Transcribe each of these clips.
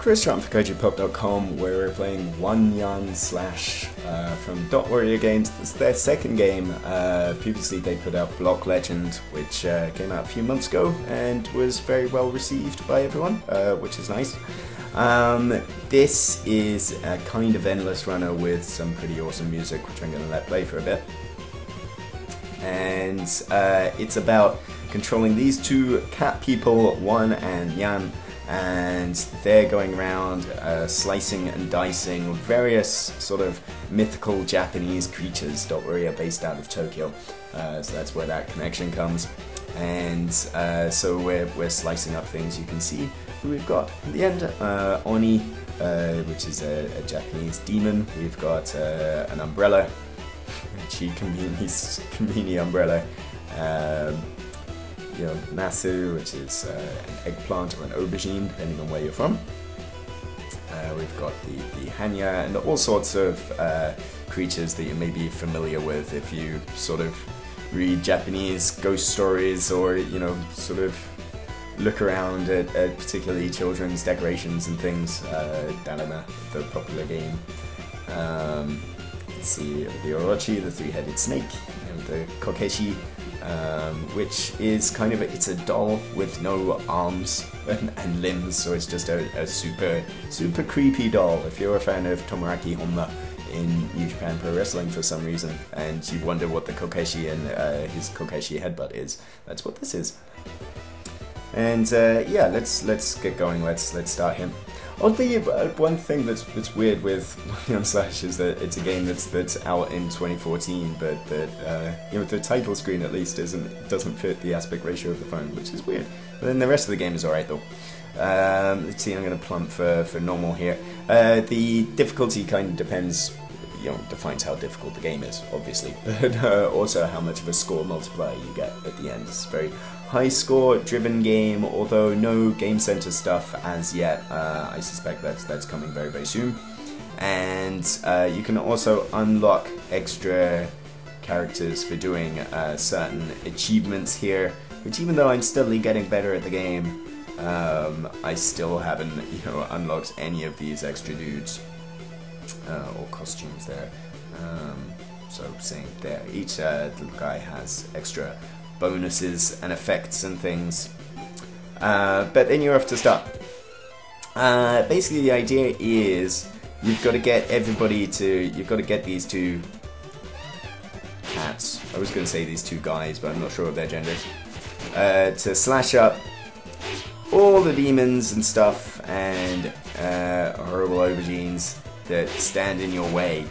Chris from KaijuPop.com, where we're playing Nyan slash from Dot Warrior Games. This is their second game. Previously they put out Block Legend, which came out a few months ago and was very well received by everyone, which is nice. This is a kind of endless runner with some pretty awesome music, which I'm going to let play for a bit. And it's about controlling these two cat people, One and Nyan, and they're going around slicing and dicing various sort of mythical Japanese creatures. Dot Warrior based out of Tokyo, so that's where that connection comes. And so we're slicing up things. You can see who we've got in the end. Oni, which is a Japanese demon. We've got an umbrella. Conveni umbrella. Nasu, which is an eggplant or an aubergine, depending on where you're from. We've got the Hanya and all sorts of creatures that you may be familiar with if you sort of read Japanese ghost stories or, sort of look around at particularly children's decorations and things. Danama, the popular game. Let's see, the Orochi, the three-headed snake, and the Kokeshi, which is kind of it's a doll with no arms and limbs, so it's just a super creepy doll. If you're a fan of Tomoaki Honma in New Japan Pro Wrestling for some reason, and you wonder what the Kokeshi and his Kokeshi headbutt is, that's what this is. And yeah, let's get going. Let's start him. Oddly, one thing that's weird with Nyan Slash is that it's a game that's out in 2014, but that the title screen at least doesn't fit the aspect ratio of the phone, which is weird. But then the rest of the game is alright though. Let's see, I'm going to plump for normal here. The difficulty kind of depends, defines how difficult the game is, obviously, but also how much of a score multiplier you get at the end. It's very high score driven game, although no game center stuff as yet. I suspect that's coming very, very soon. And you can also unlock extra characters for doing certain achievements here, which, even though I'm steadily getting better at the game, I still haven't unlocked any of these extra dudes or costumes there. So saying there, each little guy has extra bonuses and effects and things, but then you're off to start. Basically, the idea is you've got to get these two cats. I was going to say these two guys, but I'm not sure of their gender. To slash up all the demons and stuff and horrible aubergines that stand in your way.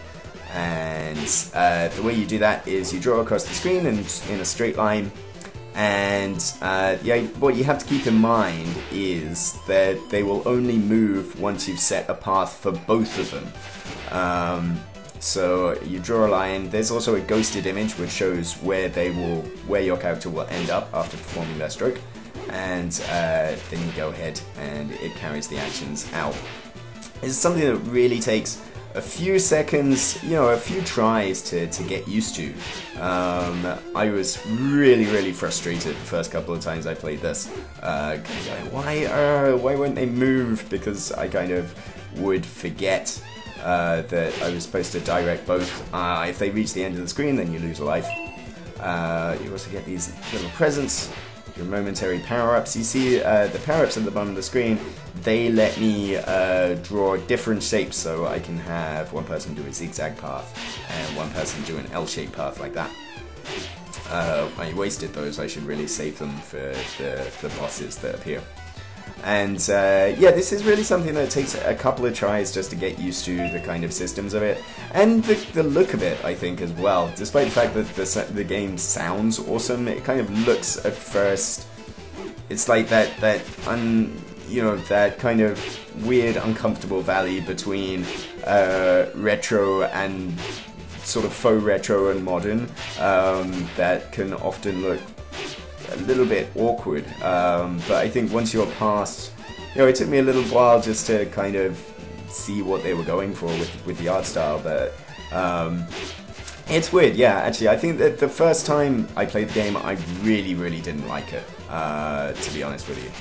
And the way you do that is you draw across the screen and in a straight line, and what you have to keep in mind is that they will only move once you've set a path for both of them. So you draw a line. There's also a ghosted image which shows where your character will end up after performing their stroke, and then you go ahead and it carries the actions out. It's something that really takes a few seconds, a few tries to get used to. I was really frustrated the first couple of times I played this. Why won't they move? Because I kind of would forget that I was supposed to direct both. If they reach the end of the screen, then you lose a life. You also get these little presents, your momentary power-ups. You see the power-ups at the bottom of the screen, they let me draw different shapes, so I can have one person do a zigzag path and one person do an L-shaped path like that. I wasted those. I should really save them for the bosses that appear. And yeah, this is really something that takes a couple of tries just to get used to the kind of systems of it, and the look of it, I think, as well. Despite the fact that the game sounds awesome, it kind of looks at first, it's like that kind of weird, uncomfortable valley between retro and sort of faux retro and modern, that can often look a little bit awkward, but I think once you're past, it took me a little while just to kind of see what they were going for with the art style, but it's weird. Yeah, actually, I think that the first time I played the game, I really didn't like it, to be honest with you.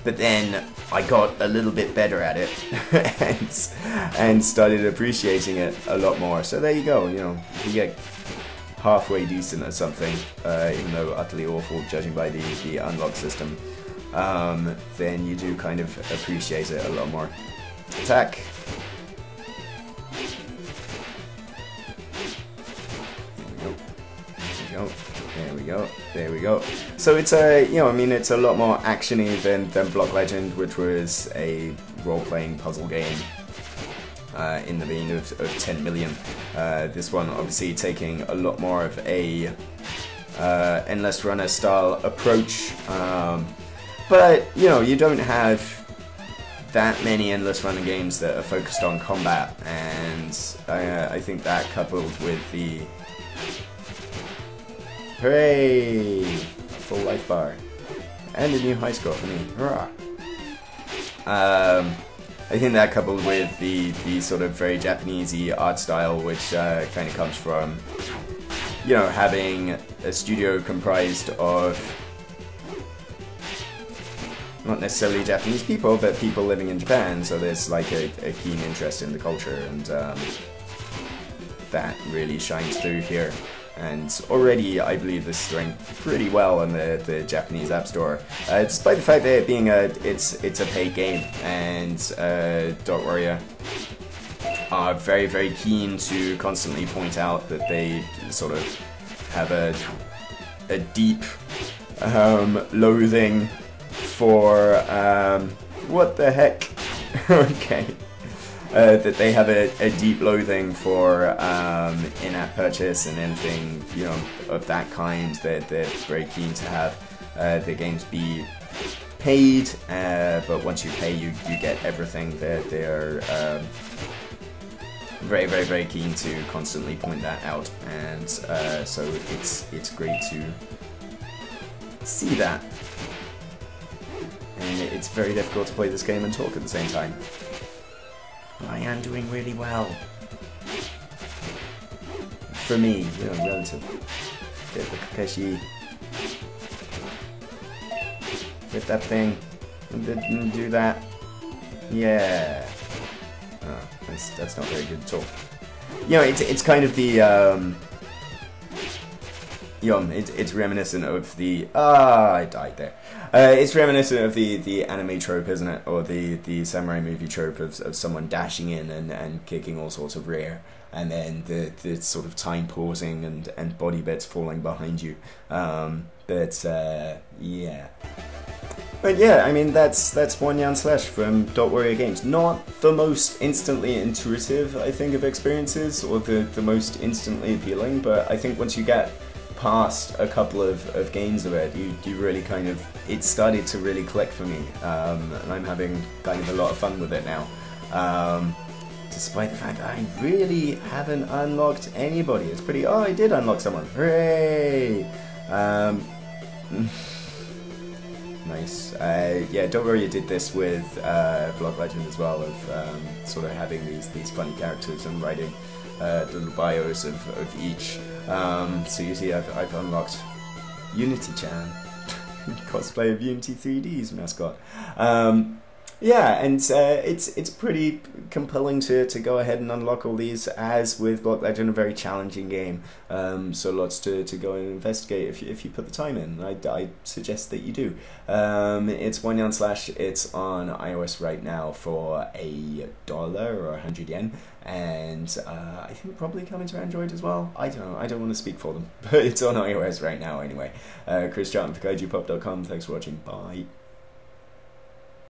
But then I got a little bit better at it and started appreciating it a lot more. So there you go, you know, if you get halfway decent at something, even though utterly awful judging by the unlock system, then you do kind of appreciate it a lot more. Attack. There we go. There we go. So it's a, you know, I mean, it's a lot more actiony than Block Legend, which was a role-playing puzzle game in the vein of 10 million. This one obviously taking a lot more of a endless runner style approach, but you know, you don't have that many endless runner games that are focused on combat, and I think that coupled with the hooray! Full life bar. And a new high score for me. Hurrah! I think that coupled with the sort of very Japanese-y art style, which kind of comes from, you know, having a studio comprised of not necessarily Japanese people, but people living in Japan, so there's like a keen interest in the culture, and that really shines through here. And already, I believe this is doing pretty well in the Japanese App Store, despite the fact that it being it's a paid game, and Dot Warrior are very, very keen to constantly point out that they sort of have a deep loathing for what the heck? Okay. That they have a deep loathing for in-app purchase and anything, you know, of that kind. They're very keen to have the games be paid, but once you pay, you get everything. They're very, very, very keen to constantly point that out, and so it's great to see that. And it's very difficult to play this game and talk at the same time. I am doing really well. For me, you know, relative. Get the Kokeshi. Get that thing. Didn't do that. Yeah. Oh, that's not very good at all. You know, it's kind of the it's reminiscent of the I died there. It's reminiscent of the anime trope, isn't it? Or the samurai movie trope of someone dashing in and kicking all sorts of rear, and then the sort of time pausing and body bits falling behind you. Yeah. But yeah, I mean, that's one Nyan Slash from Dot Warrior Games. Not the most instantly intuitive, I think, of experiences, or the most instantly appealing, but I think once you get past a couple of games of it, you really kind of, it started to really click for me, and I'm having kind of a lot of fun with it now, despite the fact that I really haven't unlocked anybody. It's pretty, oh, I did unlock someone, hooray! Nice. Yeah, Don't Worry, you did this with Block Legend as well, of sort of having these funny characters and writing little bios of each. So you see, I've unlocked Unity-chan, cosplay of Unity 3D's mascot. Yeah, and it's pretty compelling to go ahead and unlock all these, as with Block Legend, a very challenging game. So lots to go and investigate if you put the time in. I suggest that you do. It's one Nyan Slash. It's on iOS right now for $1 or 100 yen, and I think probably coming to Android as well. I don't know. I don't want to speak for them, but it's on iOS right now anyway. Chris Charlton for KaijuPop.com. Thanks for watching. Bye.